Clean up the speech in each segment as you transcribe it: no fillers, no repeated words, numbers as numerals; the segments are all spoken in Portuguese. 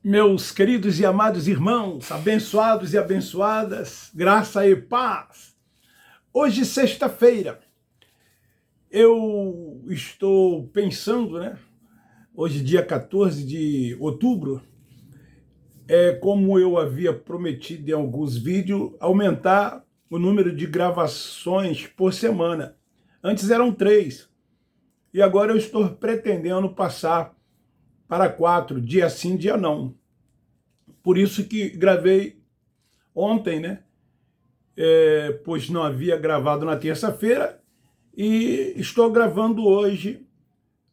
Meus queridos e amados irmãos, abençoados e abençoadas, graça e paz. Hoje, sexta-feira, eu estou pensando, Hoje, dia 14 de outubro, como eu havia prometido em alguns vídeos, aumentar o número de gravações por semana. Antes eram 3, e agora eu estou pretendendo passar para 4, dia sim, dia não. Por isso que gravei ontem, pois não havia gravado na terça-feira, e estou gravando hoje,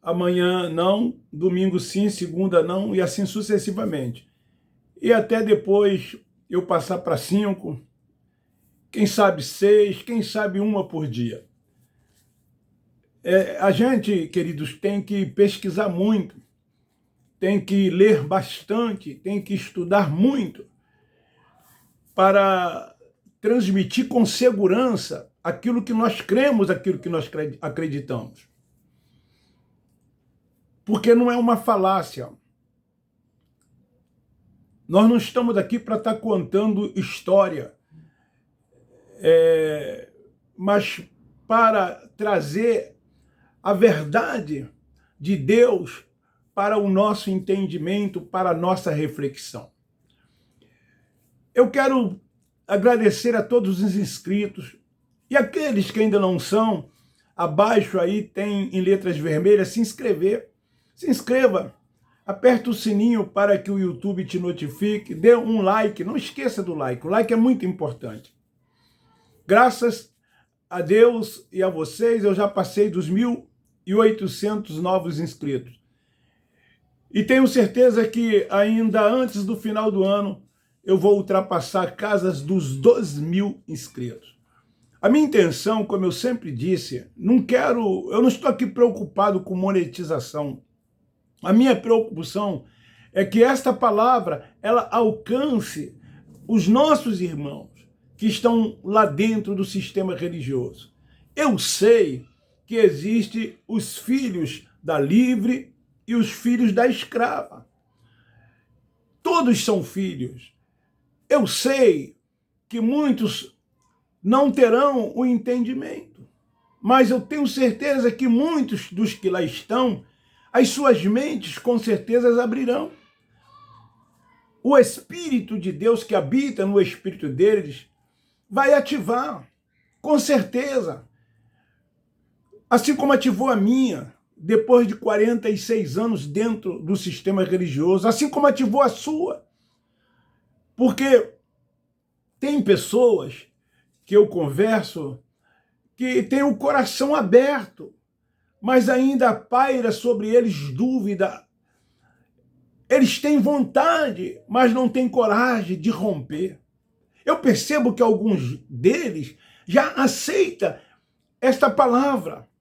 amanhã não, domingo sim, segunda não, e assim sucessivamente. E até depois eu passar para 5, quem sabe 6, quem sabe uma por dia. A gente, queridos, tem que pesquisar muito, tem que ler bastante, tem que estudar muito para transmitir com segurança aquilo que nós cremos, aquilo que nós acreditamos. Porque não é uma falácia. Nós não estamos aqui para estar contando história, mas para trazer a verdade de Deus para o nosso entendimento, para a nossa reflexão. Eu quero agradecer a todos os inscritos e aqueles que ainda não são. Abaixo aí tem em letras vermelhas se inscrever. Se inscreva, aperta o sininho para que o YouTube te notifique, dê um like, não esqueça do like, o like é muito importante. Graças a Deus e a vocês, eu já passei dos 1.800 novos inscritos. E tenho certeza que ainda antes do final do ano, eu vou ultrapassar casas dos 2.000 inscritos. A minha intenção, como eu sempre disse, eu não estou aqui preocupado com monetização. A minha preocupação é que esta palavra, ela alcance os nossos irmãos que estão lá dentro do sistema religioso. Eu sei que existem os filhos da livre e os filhos da escrava. Todos são filhos. Eu sei que muitos não terão o entendimento, mas eu tenho certeza que muitos dos que lá estão, as suas mentes com certeza abrirão. O Espírito de Deus que habita no espírito deles vai ativar, com certeza. Assim como ativou a minha, depois de 46 anos dentro do sistema religioso, assim como ativou a sua. Porque tem pessoas que eu converso que têm o coração aberto, mas ainda paira sobre eles dúvida. Eles têm vontade, mas não têm coragem de romper. Eu percebo que alguns deles já aceitam esta palavra,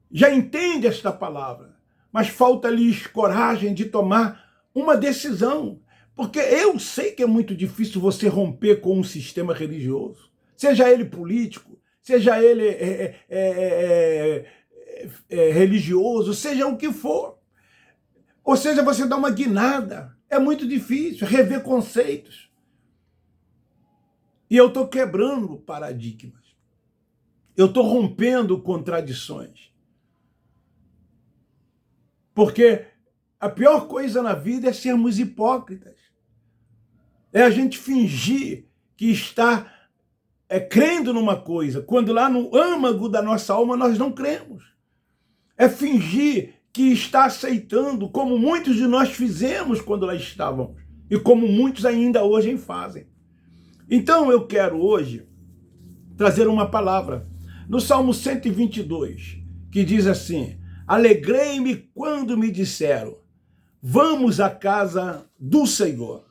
já entendem esta palavra, mas falta-lhes coragem de tomar uma decisão. Porque eu sei que é muito difícil você romper com um sistema religioso, seja ele político, seja ele religioso, seja o que for. Ou seja, você dá uma guinada. É muito difícil rever conceitos. E eu estou quebrando paradigmas. Eu estou rompendo contradições. Porque a pior coisa na vida é sermos hipócritas. É a gente fingir que está crendo numa coisa, quando lá no âmago da nossa alma nós não cremos. É fingir que está aceitando, como muitos de nós fizemos quando lá estávamos, e como muitos ainda hoje fazem. Então eu quero hoje trazer uma palavra no Salmo 122, que diz assim: alegrei-me quando me disseram, vamos à casa do Senhor.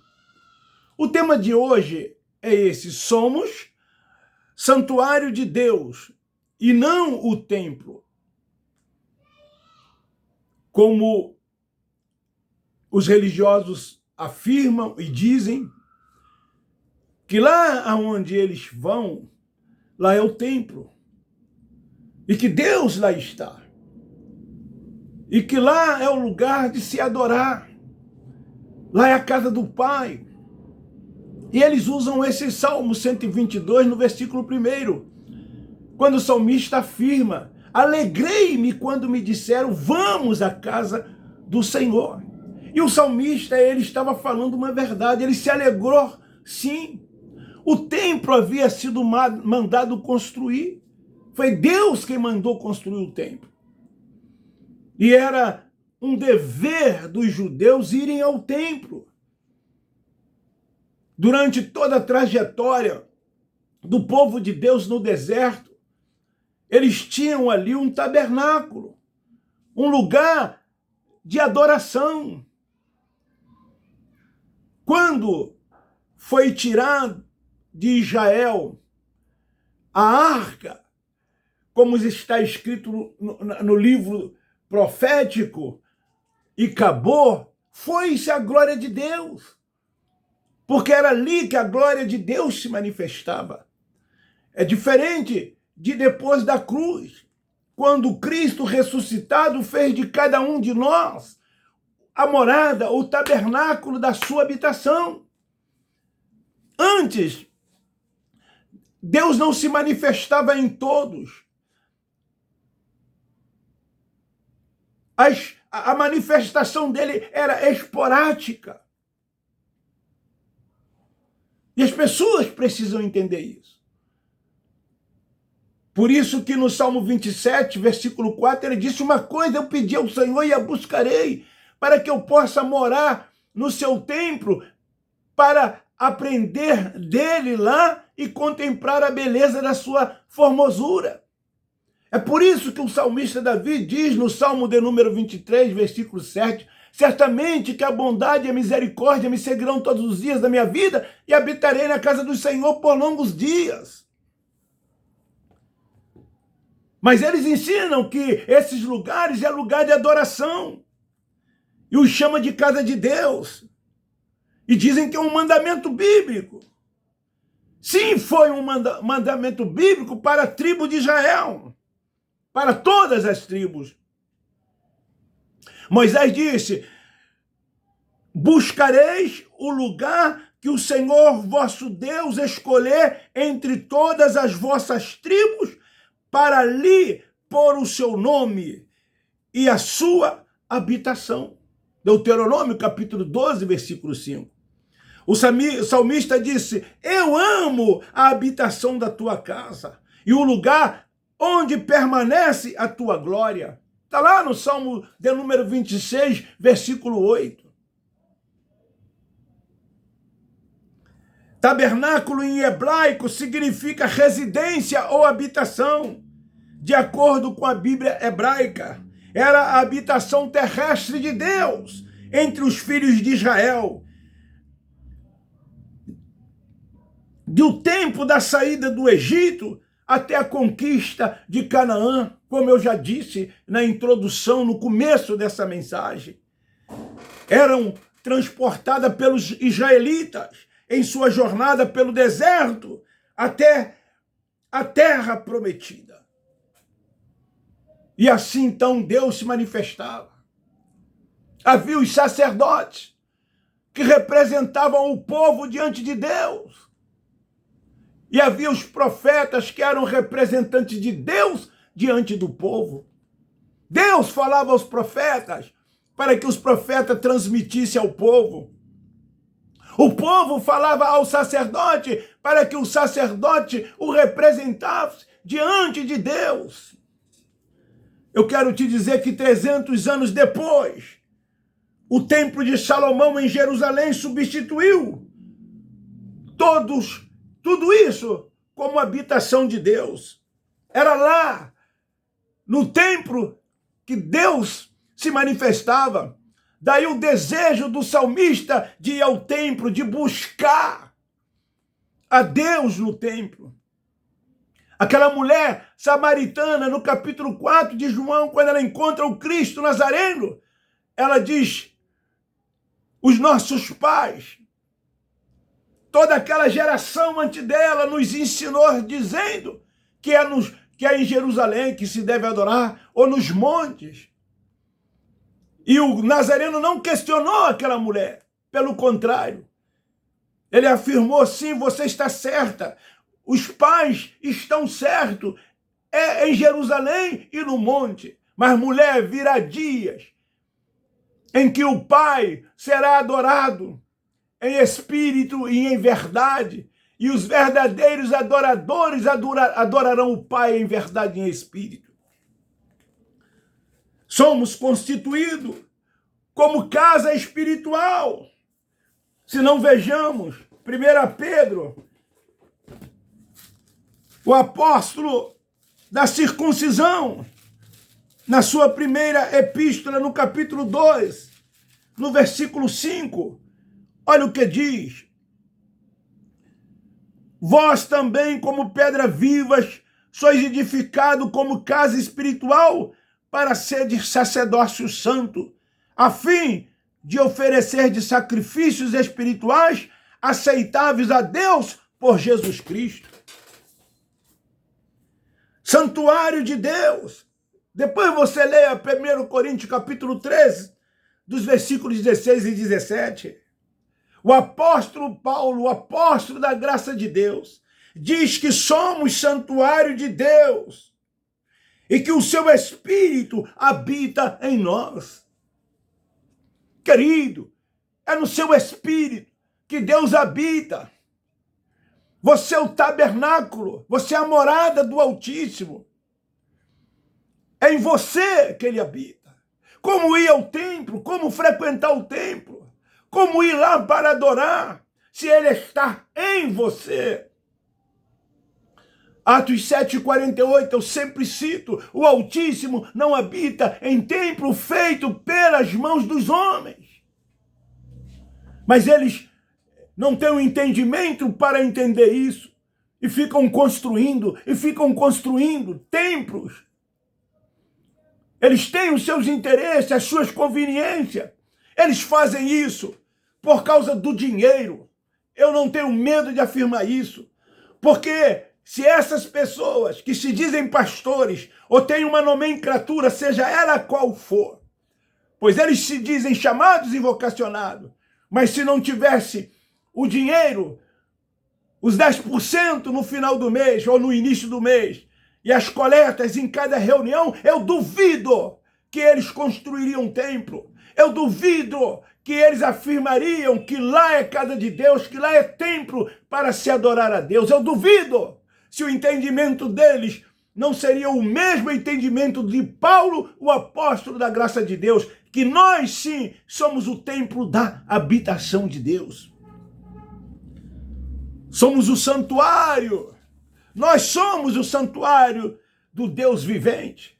O tema de hoje é esse: somos santuário de Deus e não o templo. Como os religiosos afirmam e dizem que lá aonde eles vão, lá é o templo. E que Deus lá está. E que lá é o lugar de se adorar. Lá é a casa do Pai. E eles usam esse Salmo 122 no versículo 1, quando o salmista afirma: alegrei-me quando me disseram, vamos à casa do Senhor. E o salmista, ele estava falando uma verdade, ele se alegrou, sim. O templo havia sido mandado construir. Foi Deus quem mandou construir o templo. E era um dever dos judeus irem ao templo. Durante toda a trajetória do povo de Deus no deserto, eles tinham ali um tabernáculo, um lugar de adoração. Quando foi tirado de Israel a arca, como está escrito no livro profético, e acabou, foi-se a glória de Deus, porque era ali que a glória de Deus se manifestava. É diferente de depois da cruz, quando Cristo ressuscitado fez de cada um de nós a morada, o tabernáculo da sua habitação. Antes, Deus não se manifestava em todos. A manifestação dele era esporádica. E as pessoas precisam entender isso. Por isso que no Salmo 27, versículo 4, ele disse: uma coisa eu pedi ao Senhor e a buscarei, para que eu possa morar no seu templo, para aprender dele lá e contemplar a beleza da sua formosura. É por isso que o salmista Davi diz no Salmo de número 23, versículo 7, certamente que a bondade e a misericórdia me seguirão todos os dias da minha vida e habitarei na casa do Senhor por longos dias. Mas eles ensinam que esses lugares é lugar de adoração e os chama de casa de Deus. E dizem que é um mandamento bíblico. Sim, foi um mandamento bíblico para a tribo de Israel, para todas as tribos. Moisés disse: buscareis o lugar que o Senhor vosso Deus escolher entre todas as vossas tribos, para ali pôr o seu nome e a sua habitação. Deuteronômio, capítulo 12, versículo 5. O salmista disse: eu amo a habitação da tua casa e o lugar onde permanece a tua glória. Está lá no Salmo de número 26, versículo 8. Tabernáculo em hebraico significa residência ou habitação. De acordo com a Bíblia hebraica, era a habitação terrestre de Deus entre os filhos de Israel. Do tempo da saída do Egito até a conquista de Canaã, como eu já disse na introdução, no começo dessa mensagem, eram transportadas pelos israelitas em sua jornada pelo deserto até a terra prometida. E assim então Deus se manifestava. Havia os sacerdotes que representavam o povo diante de Deus. E havia os profetas que eram representantes de Deus diante do povo. Deus falava aos profetas para que os profetas transmitissem ao povo. O povo falava ao sacerdote para que o sacerdote o representasse diante de Deus. Eu quero te dizer que 300 anos depois, o templo de Salomão em Jerusalém substituiu tudo isso como habitação de Deus. Era lá, no templo, que Deus se manifestava. Daí o desejo do salmista de ir ao templo, de buscar a Deus no templo. Aquela mulher samaritana, no capítulo 4 de João, quando ela encontra o Cristo Nazareno, ela diz: os nossos pais, toda aquela geração antes dela nos ensinou dizendo que é em Jerusalém que se deve adorar, ou nos montes. E o Nazareno não questionou aquela mulher. Pelo contrário, ele afirmou, sim, você está certa, os pais estão certos, é em Jerusalém e no monte. Mas, mulher, virá dias em que o Pai será adorado em espírito e em verdade, e os verdadeiros adoradores adorarão o Pai em verdade e em espírito. Somos constituídos como casa espiritual. Se não vejamos, 1 Pedro, o apóstolo da circuncisão, na sua primeira epístola, no capítulo 2, no versículo 5, olha o que diz. Vós também, como pedras vivas, sois edificados como casa espiritual para ser de sacerdócio santo, a fim de oferecer de sacrifícios espirituais aceitáveis a Deus por Jesus Cristo. Santuário de Deus. Depois você leia 1 Coríntios capítulo 13, dos versículos 16 e 17. O apóstolo Paulo, o apóstolo da graça de Deus, diz que somos santuário de Deus e que o seu Espírito habita em nós. Querido, é no seu Espírito que Deus habita. Você é o tabernáculo, você é a morada do Altíssimo. É em você que ele habita. Como ir ao templo, como frequentar o templo, como ir lá para adorar, se ele está em você. Atos 7,48, eu sempre cito, o Altíssimo não habita em templo feito pelas mãos dos homens. Mas eles não têm o entendimento para entender isso, e ficam construindo templos. Eles têm os seus interesses, as suas conveniências. Eles fazem isso por causa do dinheiro. Eu não tenho medo de afirmar isso, porque se essas pessoas que se dizem pastores ou têm uma nomenclatura, seja ela qual for, pois eles se dizem chamados e vocacionados, mas se não tivesse o dinheiro, os 10% no final do mês ou no início do mês, e as coletas em cada reunião, eu duvido que eles construiriam um templo. Eu duvido que eles afirmariam que lá é casa de Deus, que lá é templo para se adorar a Deus. Eu duvido se o entendimento deles não seria o mesmo entendimento de Paulo, o apóstolo da graça de Deus, que nós sim somos o templo da habitação de Deus. Somos o santuário. Nós somos o santuário do Deus vivente.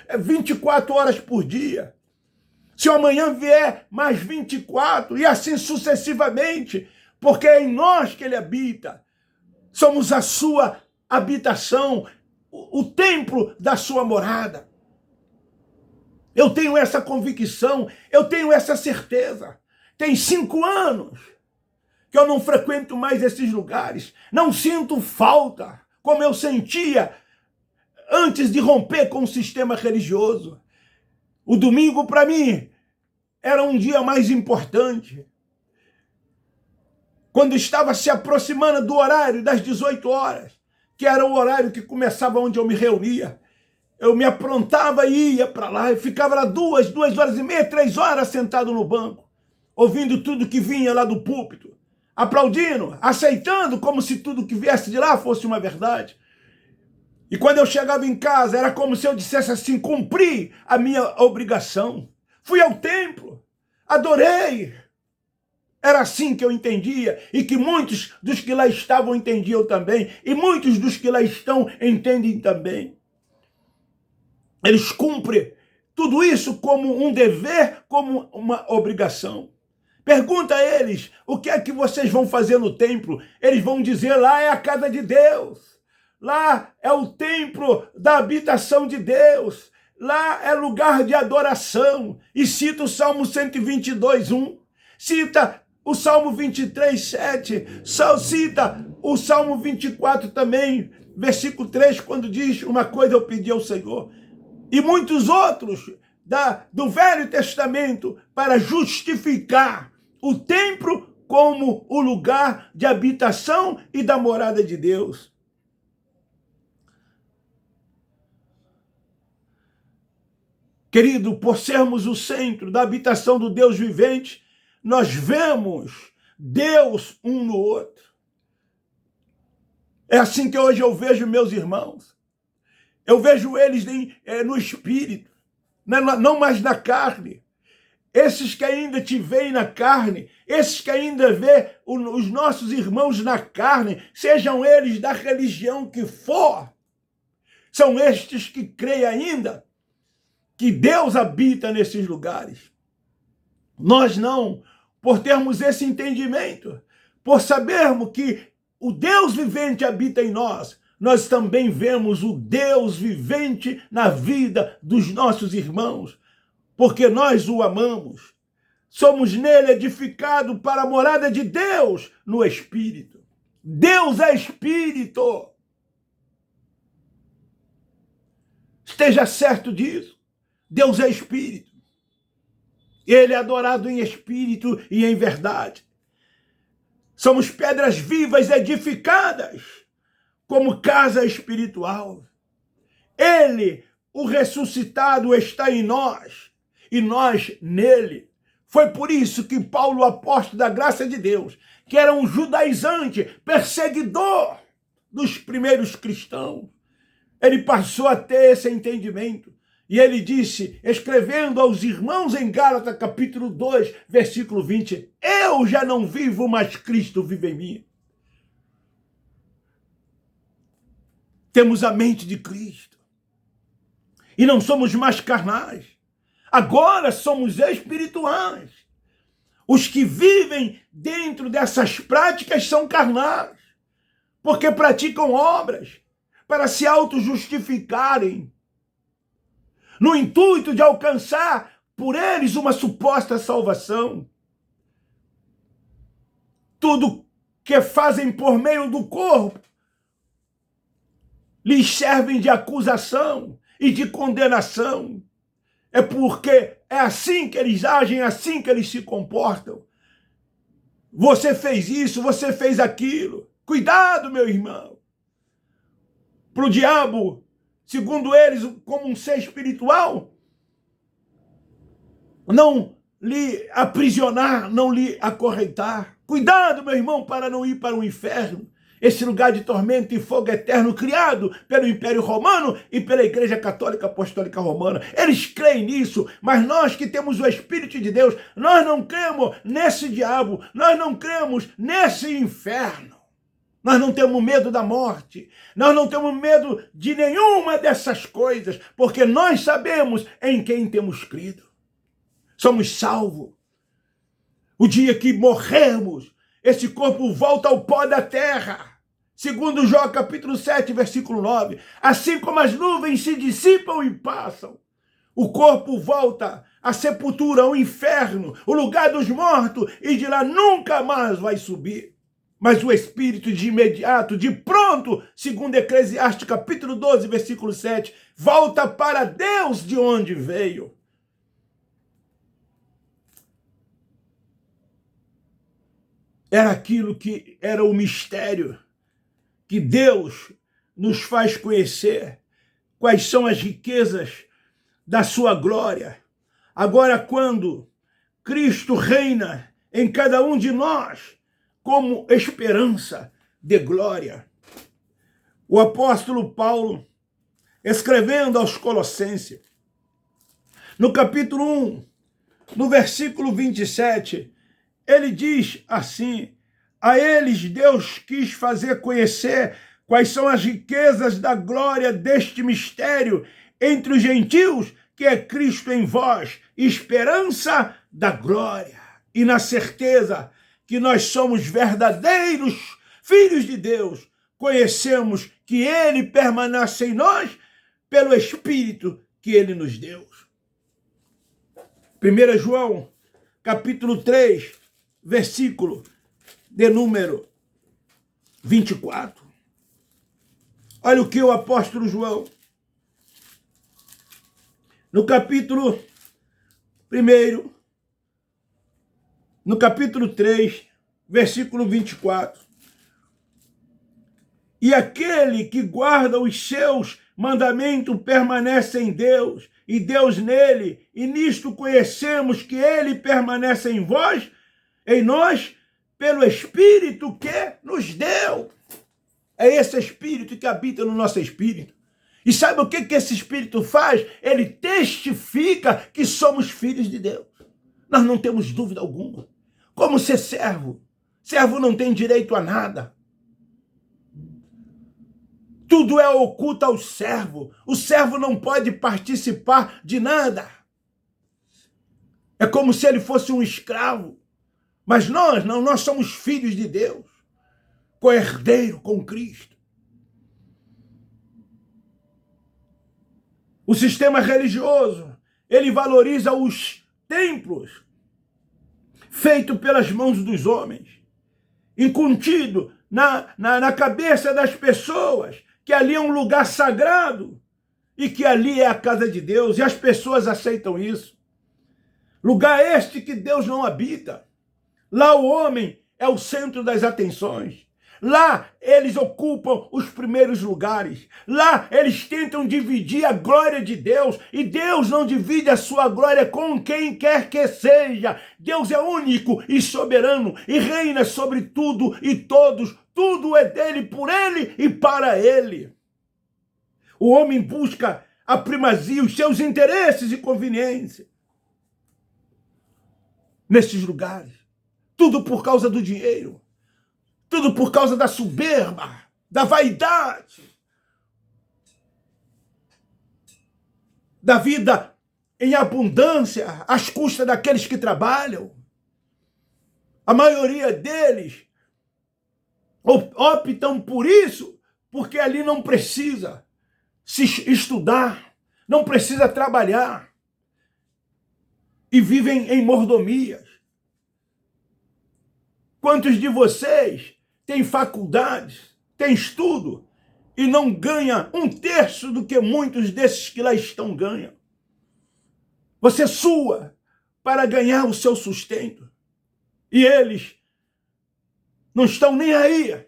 É 24 horas por dia. Se amanhã vier mais 24, e assim sucessivamente, porque é em nós que ele habita. Somos a sua habitação, o templo da sua morada. Eu tenho essa convicção, eu tenho essa certeza. Tem 5 anos que eu não frequento mais esses lugares. Não sinto falta, como eu sentia antes de romper com o sistema religioso. O domingo, para mim, era um dia mais importante. Quando estava se aproximando do horário das 18 horas, que era o horário que começava onde eu me reunia, eu me aprontava e ia para lá, e ficava lá 2 horas e meia, 3 horas sentado no banco, ouvindo tudo que vinha lá do púlpito, aplaudindo, aceitando como se tudo que viesse de lá fosse uma verdade. E quando eu chegava em casa, era como se eu dissesse assim, cumpri a minha obrigação. Fui ao templo, adorei. Era assim que eu entendia, e que muitos dos que lá estavam entendiam também, e muitos dos que lá estão entendem também. Eles cumprem tudo isso como um dever, como uma obrigação. Pergunta a eles, o que é que vocês vão fazer no templo? Eles vão dizer, lá é a casa de Deus. Lá é o templo da habitação de Deus. Lá é lugar de adoração. E cita o Salmo 122:1. Cita o Salmo 23:7. Cita o Salmo 24 também, versículo 3, quando diz, uma coisa eu pedi ao Senhor. E muitos outros do Velho Testamento para justificar o templo como o lugar de habitação e da morada de Deus. Querido, por sermos o centro da habitação do Deus vivente, nós vemos Deus um no outro. É assim que hoje eu vejo meus irmãos. Eu vejo eles no espírito, não mais na carne. Esses que ainda te veem na carne, esses que ainda vê os nossos irmãos na carne, sejam eles da religião que for, são estes que creem ainda que Deus habita nesses lugares. Nós não, por termos esse entendimento, por sabermos que o Deus vivente habita em nós, nós também vemos o Deus vivente na vida dos nossos irmãos, porque nós o amamos. Somos nele edificados para a morada de Deus no Espírito. Deus é Espírito. Esteja certo disso. Deus é Espírito. Ele é adorado em espírito e em verdade. Somos pedras vivas edificadas como casa espiritual. Ele, o ressuscitado, está em nós e nós nele. Foi por isso que Paulo, apóstolo da graça de Deus, que era um judaizante, perseguidor dos primeiros cristãos, ele passou a ter esse entendimento. E ele disse, escrevendo aos irmãos em Gálatas, capítulo 2, versículo 20, eu já não vivo, mas Cristo vive em mim. Temos a mente de Cristo. E não somos mais carnais. Agora somos espirituais. Os que vivem dentro dessas práticas são carnais, porque praticam obras para se auto-justificarem, no intuito de alcançar por eles uma suposta salvação. Tudo que fazem por meio do corpo lhes servem de acusação e de condenação. É porque é assim que eles agem, é assim que eles se comportam. Você fez isso, você fez aquilo. Cuidado, meu irmão. Para o diabo, segundo eles, como um ser espiritual, não lhe aprisionar, não lhe acorrentar. Cuidado, meu irmão, para não ir para o inferno, esse lugar de tormento e fogo eterno criado pelo Império Romano e pela Igreja Católica Apostólica Romana. Eles creem nisso, mas nós que temos o Espírito de Deus, nós não cremos nesse diabo, nós não cremos nesse inferno. Nós não temos medo da morte, nós não temos medo de nenhuma dessas coisas, porque nós sabemos em quem temos crido. Somos salvos. O dia que morrermos, esse corpo volta ao pó da terra. Segundo Jó, capítulo 7, versículo 9. Assim como as nuvens se dissipam e passam, o corpo volta à sepultura, ao inferno, o lugar dos mortos, e de lá nunca mais vai subir. Mas o espírito de imediato, de pronto, segundo Eclesiastes capítulo 12, versículo 7, volta para Deus de onde veio. Era aquilo que era o mistério que Deus nos faz conhecer, quais são as riquezas da sua glória. Agora, quando Cristo reina em cada um de nós, como esperança de glória. O apóstolo Paulo, escrevendo aos Colossenses, no capítulo 1, no versículo 27, ele diz assim, a eles Deus quis fazer conhecer quais são as riquezas da glória deste mistério entre os gentios, que é Cristo em vós, esperança da glória. E na certeza que nós somos verdadeiros filhos de Deus, conhecemos que ele permanece em nós pelo Espírito que ele nos deu. 1 João, capítulo 3, versículo de número 24. Olha o que o apóstolo João, no capítulo 1, no capítulo 3, versículo 24. E aquele que guarda os seus mandamentos permanece em Deus, e Deus nele, e nisto conhecemos que ele permanece em vós, em nós, pelo Espírito que nos deu. É esse Espírito que habita no nosso espírito. E sabe o que esse Espírito faz? Ele testifica que somos filhos de Deus. Nós não temos dúvida alguma. Como ser servo? Servo não tem direito a nada. Tudo é oculto ao servo. O servo não pode participar de nada. É como se ele fosse um escravo. Mas nós somos filhos de Deus, co-herdeiro com Cristo. O sistema religioso, ele valoriza os templos feitos pelas mãos dos homens, incutido na cabeça das pessoas que ali é um lugar sagrado e que ali é a casa de Deus, e as pessoas aceitam isso. Lugar este que Deus não habita. Lá o homem é o centro das atenções. Lá eles ocupam os primeiros lugares. Lá eles tentam dividir a glória de Deus. E Deus não divide a sua glória com quem quer que seja. Deus é único e soberano e reina sobre tudo e todos. Tudo é dele, por ele e para ele. O homem busca a primazia, os seus interesses e conveniência nesses lugares. Tudo por causa do dinheiro. Tudo por causa da soberba, da vaidade, da vida em abundância, às custas daqueles que trabalham. A maioria deles optam por isso, porque ali não precisa se estudar, não precisa trabalhar, e vivem em mordomias. Quantos de vocês têm faculdades, têm estudo, e não ganha 1/3 do que muitos desses que lá estão ganham? Você sua para ganhar o seu sustento. E eles não estão nem aí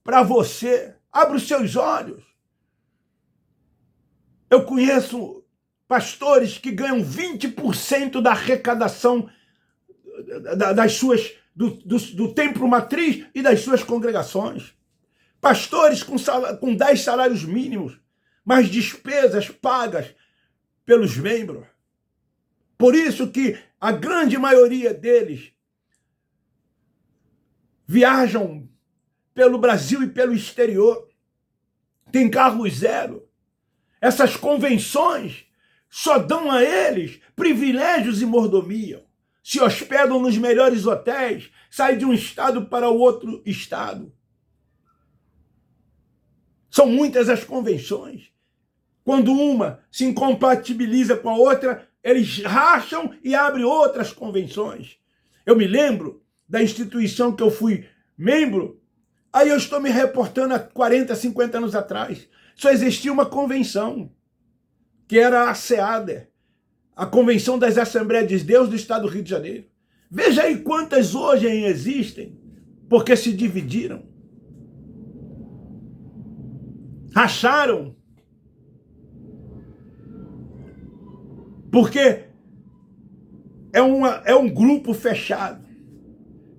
para você. Abre os seus olhos. Eu conheço pastores que ganham 20% da arrecadação das suas do templo matriz e das suas congregações. Pastores com 10 salários mínimos, mais despesas pagas pelos membros. Por isso que a grande maioria deles viajam pelo Brasil e pelo exterior. Tem carro zero. Essas convenções só dão a eles privilégios e mordomia. Se hospedam nos melhores hotéis, saem de um estado para o outro estado. São muitas as convenções. Quando uma se incompatibiliza com a outra, eles racham e abrem outras convenções. Eu me lembro da instituição que eu fui membro, aí eu estou me reportando há 40, 50 anos atrás. Só existia uma convenção, que era a SEADER, a Convenção das Assembleias de Deus do Estado do Rio de Janeiro. Veja aí quantas hoje existem, porque se dividiram. Racharam. Porque é um grupo fechado.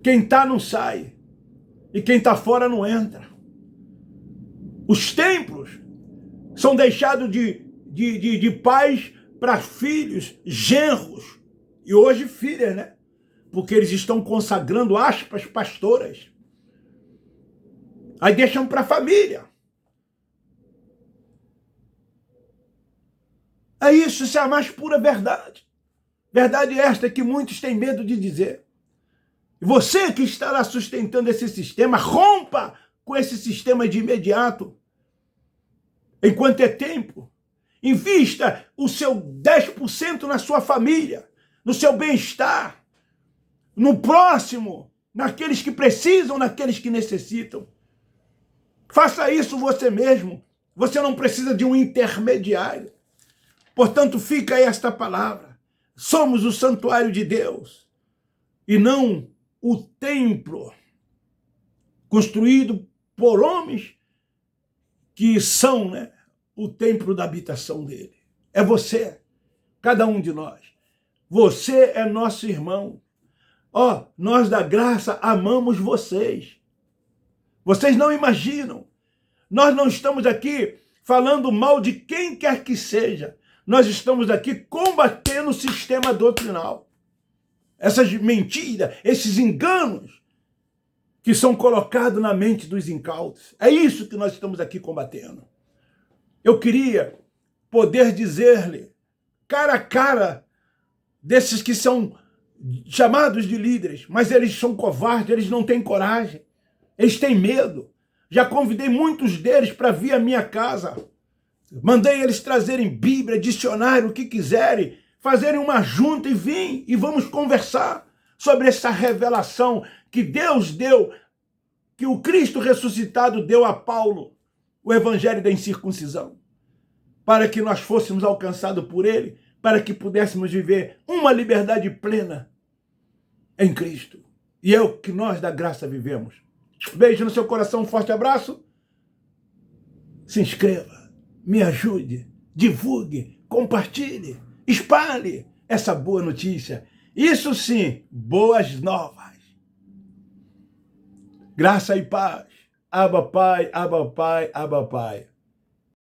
Quem está não sai. E quem está fora não entra. Os templos são deixados de pais para filhos, genros, e hoje filhas, né? Porque eles estão consagrando aspas pastoras. Aí deixam para a família. É isso, isso é a mais pura verdade. Verdade esta que muitos têm medo de dizer. E você que está lá sustentando esse sistema, rompa com esse sistema de imediato. Enquanto é tempo. Invista o seu 10% na sua família, no seu bem-estar, no próximo, naqueles que precisam, naqueles que necessitam. Faça isso você mesmo. Você não precisa de um intermediário. Portanto, fica aí esta palavra. Somos o santuário de Deus. e não o templo construído por homens que são, né, o templo da habitação dele. É você, cada um de nós. Você é nosso irmão. Ó, nós da graça amamos vocês. Vocês não imaginam. Nós não estamos aqui falando mal de quem quer que seja. Nós estamos aqui combatendo o sistema doutrinal. Essas mentiras, esses enganos que são colocados na mente dos incautos. É isso que nós estamos aqui combatendo. Eu queria poder dizer-lhe, cara a cara, desses que são chamados de líderes, mas eles são covardes, eles não têm coragem, eles têm medo. Já convidei muitos deles para vir à minha casa. Mandei eles trazerem Bíblia, dicionário, o que quiserem, fazerem uma junta e vim e vamos conversar sobre essa revelação que Deus deu, que o Cristo ressuscitado deu a Paulo, o evangelho da incircuncisão, para que nós fôssemos alcançados por ele, para que pudéssemos viver uma liberdade plena em Cristo. E é o que nós da graça vivemos. Beijo no seu coração, um forte abraço. Se inscreva, me ajude, divulgue, compartilhe, espalhe essa boa notícia. Isso sim, boas novas. Graça e paz. Abba Pai, Abba Pai, Abba Pai.